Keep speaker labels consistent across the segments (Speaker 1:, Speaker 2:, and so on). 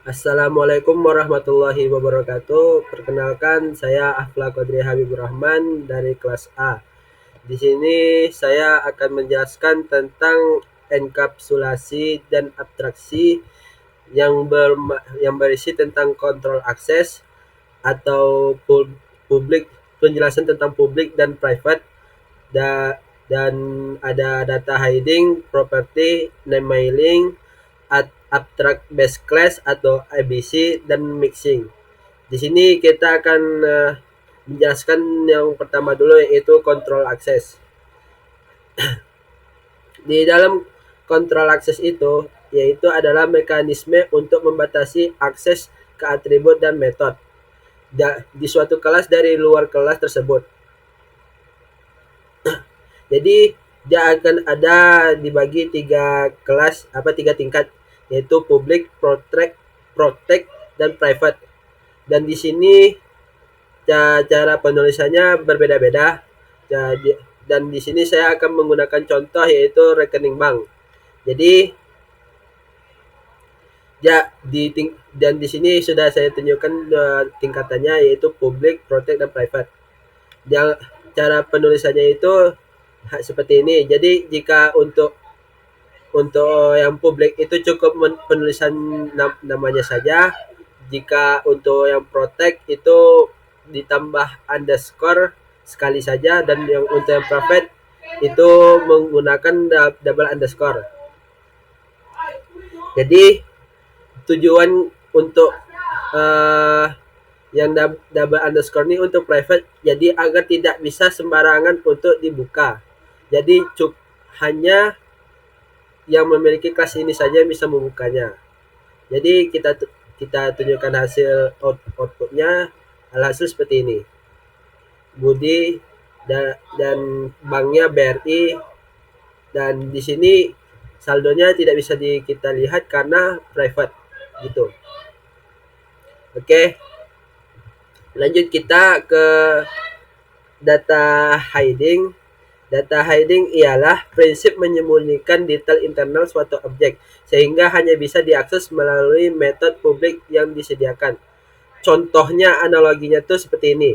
Speaker 1: Assalamualaikum warahmatullahi wabarakatuh. Perkenalkan, saya Afla Qadri Habibur Rahman dari kelas A. Di sini saya akan menjelaskan tentang enkapsulasi dan abstraksi yang berisi tentang kontrol akses atau publik, penjelasan tentang publik dan private, dan ada data hiding, property, name mailing, abstract base class atau ABC, dan mixing. Di sini kita akan menjelaskan yang pertama dulu, yaitu control access. Di dalam control access itu yaitu adalah mekanisme untuk membatasi akses ke atribut dan metode di suatu kelas dari luar kelas tersebut. Jadi dia akan ada dibagi tiga tingkat, yaitu public, protect, dan private. Dan di sini cara penulisannya berbeda-beda. Dan di sini saya akan menggunakan contoh, yaitu rekening bank. Jadi dan di sini sudah saya tunjukkan tingkatannya, yaitu public, protect, dan private. Yang cara penulisannya itu seperti ini. Jadi jika untuk yang publik itu cukup penulisan namanya saja. Jika untuk yang protect itu ditambah underscore sekali saja, dan yang untuk yang private itu menggunakan double underscore. Jadi tujuan untuk yang double underscore ini untuk private, jadi agar tidak bisa sembarangan untuk dibuka. Jadi hanya yang memiliki kelas ini saja bisa membukanya. Jadi kita tunjukkan hasil outputnya. Alhasil seperti ini. Budi dan banknya BRI, dan di sini saldonya tidak bisa kita lihat karena private gitu. Oke, lanjut kita ke data hiding. Data hiding ialah prinsip menyembunyikan detail internal suatu objek sehingga hanya bisa diakses melalui metode publik yang disediakan. Contohnya, analoginya tuh seperti ini.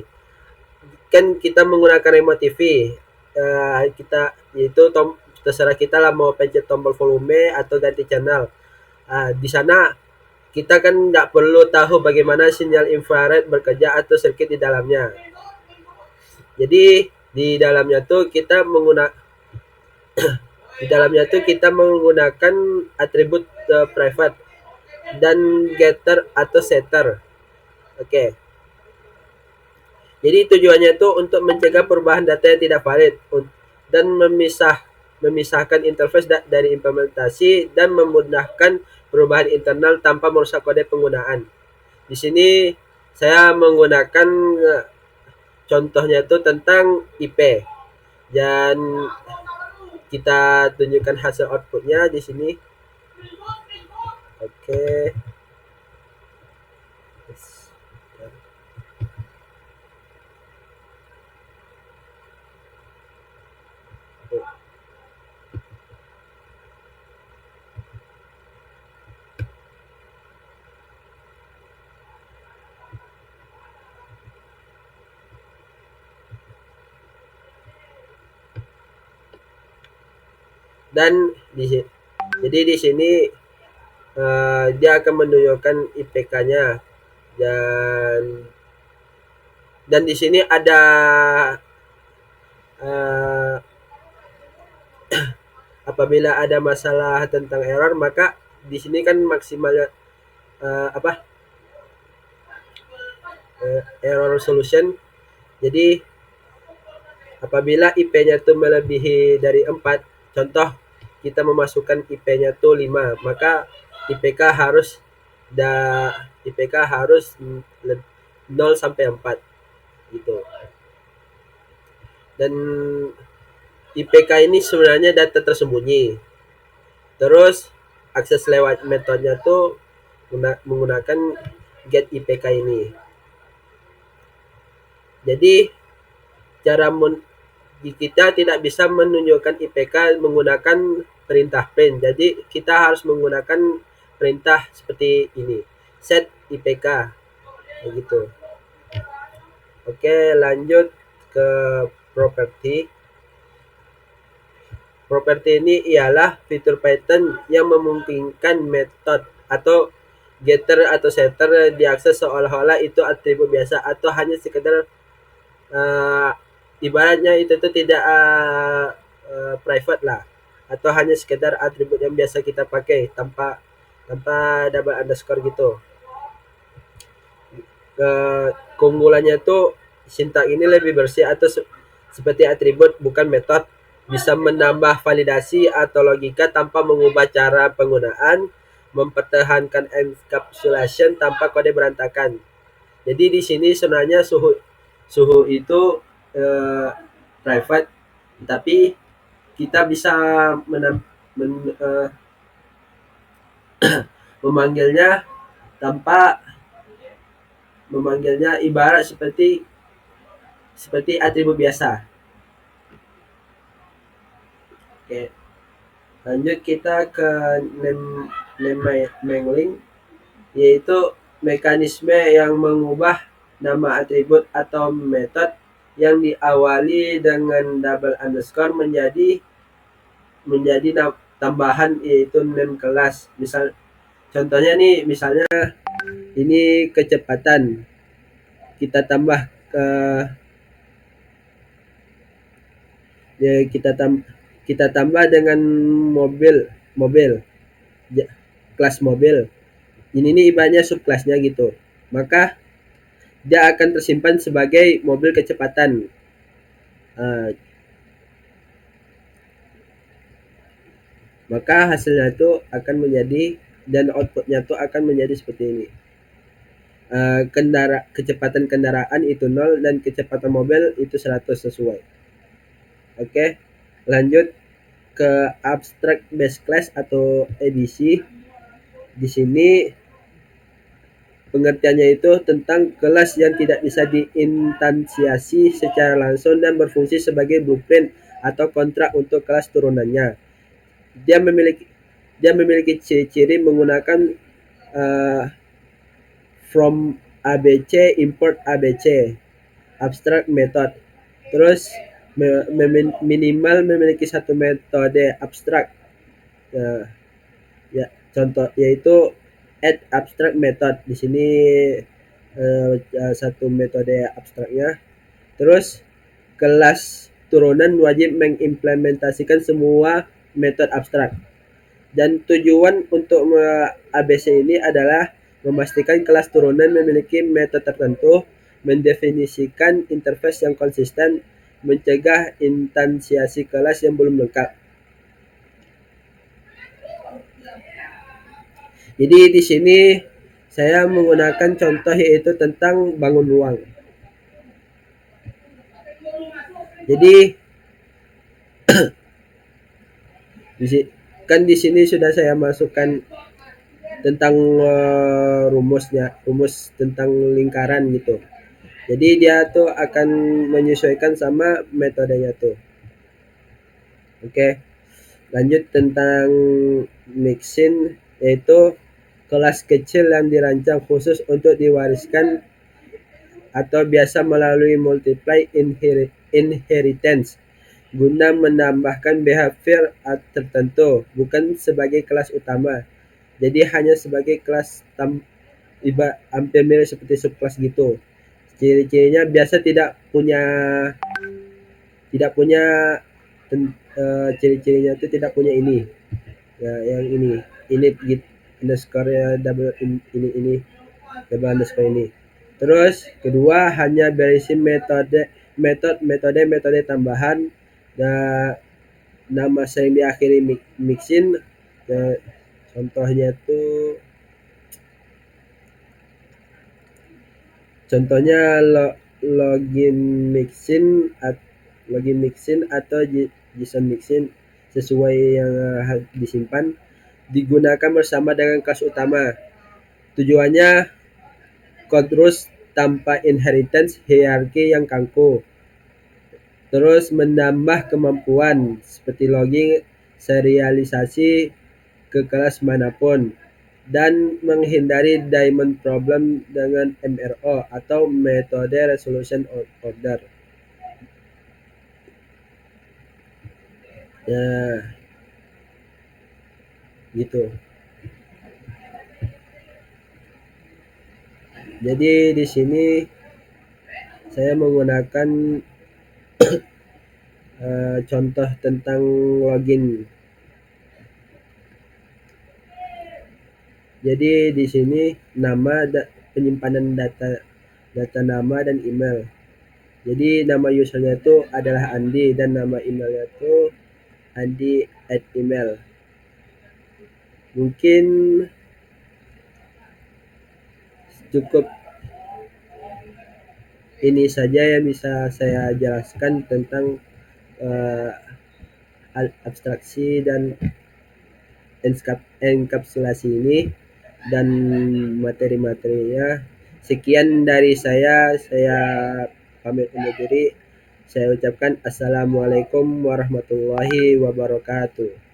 Speaker 1: Kan kita menggunakan remote TV, kita yaitu terserah kita lah mau pencet tombol volume atau ganti channel. Di sana kita kan nggak perlu tahu bagaimana sinyal infrared bekerja atau sirkuit di dalamnya. Jadi di dalamnya tuh kita menggunakan atribut private dan getter atau setter. Oke. Jadi tujuannya itu untuk mencegah perubahan data yang tidak valid dan memisahkan interface dari implementasi dan memudahkan perubahan internal tanpa merusak kode penggunaan. Di sini saya menggunakan contohnya itu tentang IP, dan kita tunjukkan hasil outputnya di sini. Oke. Dan jadi di sini dia akan menunjukkan IPK-nya, dan di sini ada apabila ada masalah tentang error, maka di sini kan maksimalnya error solution. Jadi apabila IP-nya itu melebihi dari 4, contoh kita memasukkan IP-nya itu 5, maka IPK harus 0 sampai 4 gitu. Dan IPK ini sebenarnya data tersembunyi. Terus akses lewat metodenya tuh menggunakan get IPK ini. Jadi kita tidak bisa menunjukkan IPK menggunakan perintah print. Jadi kita harus menggunakan perintah seperti ini. set IPK begitu. Oke, lanjut ke properti. Properti ini ialah fitur Python yang memungkinkan metode atau getter atau setter diakses seolah-olah itu atribut biasa atau hanya sekedar ibaratnya itu tuh tidak private lah, atau hanya sekedar atribut yang biasa kita pakai tanpa double underscore gitu. Keunggulannya tuh sintak ini lebih bersih atau seperti atribut bukan metode, bisa menambah validasi atau logika tanpa mengubah cara penggunaan, mempertahankan encapsulation tanpa kode berantakan. Jadi di sini sebenarnya suhu itu private, tapi kita bisa memanggilnya ibarat seperti atribut biasa. Oke, lanjut kita ke name mangling, yaitu mekanisme yang mengubah nama atribut atau metode yang diawali dengan double underscore menjadi tambahan, yaitu name kelas. Contohnya nih, misalnya ini kecepatan, kita tambah kita tambah dengan mobil kelas mobil. Ini ibaratnya subkelasnya gitu. Maka dia akan tersimpan sebagai mobil kecepatan. Maka hasilnya itu akan menjadi, dan outputnya itu akan menjadi seperti ini. Kecepatan kendaraan itu 0 dan kecepatan mobil itu 100 sesuai. Oke, lanjut ke abstract base class atau ABC. Di sini pengertiannya itu tentang kelas yang tidak bisa diinstansiasi secara langsung dan berfungsi sebagai blueprint atau kontrak untuk kelas turunannya. Dia memiliki ciri-ciri menggunakan from ABC, import ABC, abstract method. Terus minimal memiliki satu metode abstrak. Contoh yaitu add abstract method. Di sini satu metode abstraknya. Terus kelas turunan wajib mengimplementasikan semua metode abstrak. Dan tujuan untuk ABC ini adalah memastikan kelas turunan memiliki metode tertentu, mendefinisikan interface yang konsisten, mencegah instansiasi kelas yang belum lengkap. Jadi di sini saya menggunakan contoh yaitu tentang bangun ruang. Jadi kan di sini sudah saya masukkan tentang rumus tentang lingkaran gitu. Jadi dia tuh akan menyesuaikan sama metodenya tuh. Oke, lanjut tentang mixin, yaitu kelas kecil yang dirancang khusus untuk diwariskan atau biasa melalui multiply inheritance guna menambahkan behavior tertentu, bukan sebagai kelas utama. Jadi hanya sebagai kelas hampir mirip seperti subkelas gitu. Ciri-cirinya biasa tidak punya ciri-cirinya itu tidak punya ini. Ya, yang ini git underscore ya, double ini double underscore ini. Terus kedua, hanya berisi metode tambahan dan nama sering diakhiri mixin. Contohnya tuh login mixin atau JSON mixin sesuai yang disimpan, digunakan bersama dengan kelas utama. Tujuannya code rules tanpa inheritance hierarki yang kaku. Terus menambah kemampuan seperti logging serialisasi ke kelas manapun, dan menghindari diamond problem dengan MRO atau metode resolution order. Ya, gitu. Jadi di sini saya menggunakan contoh tentang login. Jadi di sini nama penyimpanan data nama dan email. Jadi nama usernya itu adalah Andi dan nama emailnya itu andi@email. Mungkin cukup ini saja yang bisa saya jelaskan tentang uh, abstraksi dan enkapsulasi ini dan materi-materinya. Sekian dari saya pamit undur diri. Saya ucapkan assalamualaikum warahmatullahi wabarakatuh.